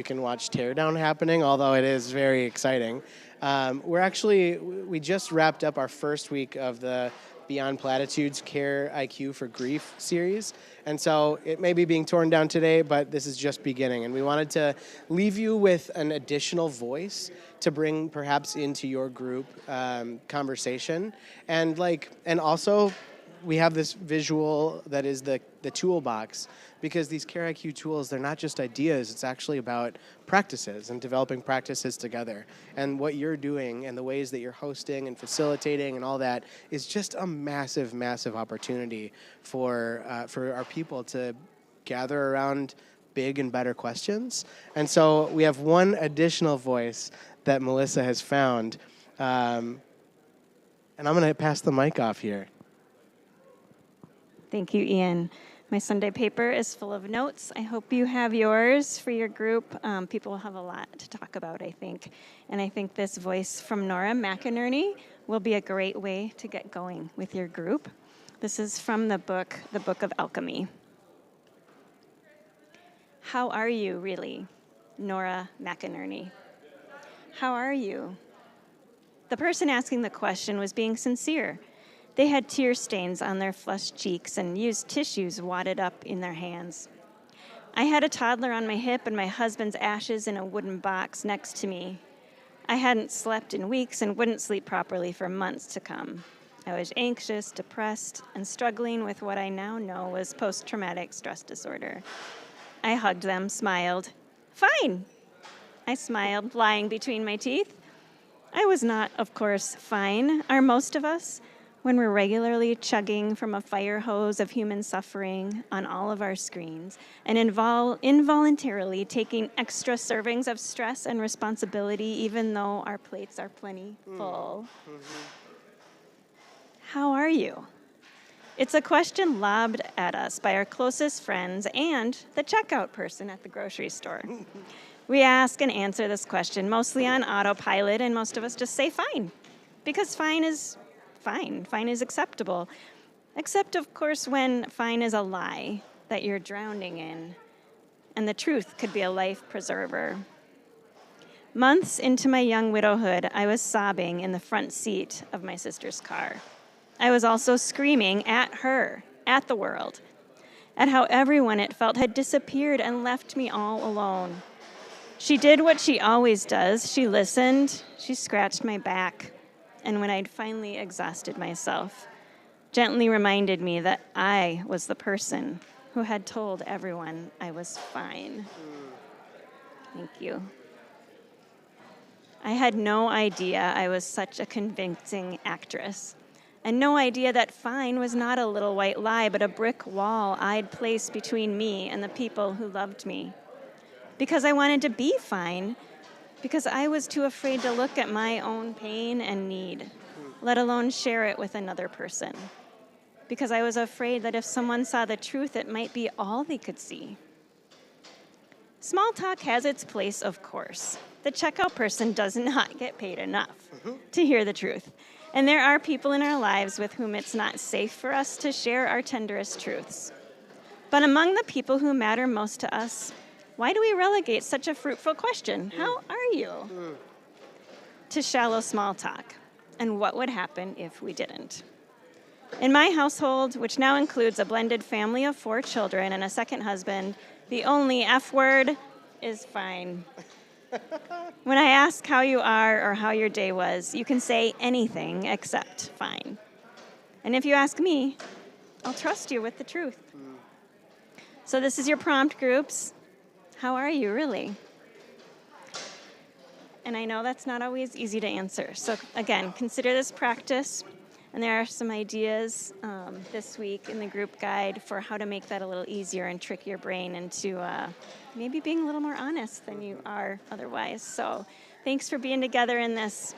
You can watch Teardown happening, although it is very exciting. We just wrapped up our first week of the Beyond Platitudes Care IQ for Grief series. And so it may be being torn down today, but this is just beginning. And we wanted to leave you with an additional voice to bring perhaps into your group conversation. And also we have this visual that is the toolbox, because these Care IQ tools, they're not just ideas, it's actually about practices and developing practices together. And what you're doing and the ways that you're hosting and facilitating and all that is just a massive, massive opportunity for our people to gather around big and better questions. And so we have one additional voice that Melissa has found. And I'm going to pass the mic off here. Thank you, Ian. My Sunday paper is full of notes. I hope you have yours for your group. People will have a lot to talk about, I think. And I think this voice from Nora McInerney will be a great way to get going with your group. This is from the Book of Alchemy. How are you, really? Nora McInerney. How are you? The person asking the question was being sincere. They had tear stains on their flushed cheeks and used tissues wadded up in their hands. I had a toddler on my hip and my husband's ashes in a wooden box next to me. I hadn't slept in weeks and wouldn't sleep properly for months to come. I was anxious, depressed, and struggling with what I now know was post-traumatic stress disorder. I hugged them, smiled. Fine, I smiled, lying between my teeth. I was not, of course, fine. Are most of us? When we're regularly chugging from a fire hose of human suffering on all of our screens and involuntarily taking extra servings of stress and responsibility even though our plates are plenty full. How are you? It's a question lobbed at us by our closest friends and the checkout person at the grocery store. We ask and answer this question mostly on autopilot, and most of us just say fine, because fine is fine. Fine is acceptable. Except, of course, when fine is a lie that you're drowning in, and the truth could be a life preserver. Months into my young widowhood, I was sobbing in the front seat of my sister's car. I was also screaming at her, at the world, at how everyone it felt had disappeared and left me all alone. She did what she always does. She listened. She scratched my back. And when I'd finally exhausted myself, gently reminded me that I was the person who had told everyone I was fine. Thank you. I had no idea I was such a convincing actress, and no idea that fine was not a little white lie, but a brick wall I'd placed between me and the people who loved me. Because I wanted to be fine, because I was too afraid to look at my own pain and need, let alone share it with another person. Because I was afraid that if someone saw the truth, it might be all they could see. Small talk has its place, of course. The checkout person does not get paid enough to hear the truth. And there are people in our lives with whom it's not safe for us to share our tenderest truths. But among the people who matter most to us, why do we relegate such a fruitful question, how are you, to shallow small talk? And what would happen if we didn't? In my household, which now includes a blended family of 4 children and a second husband, the only F word is fine. When I ask how you are or how your day was, you can say anything except fine. And if you ask me, I'll trust you with the truth. So this is your prompt, groups. How are you, really? And I know that's not always easy to answer. So again, consider this practice. And there are some ideas this week in the group guide for how to make that a little easier and trick your brain into maybe being a little more honest than you are otherwise. So thanks for being together in this.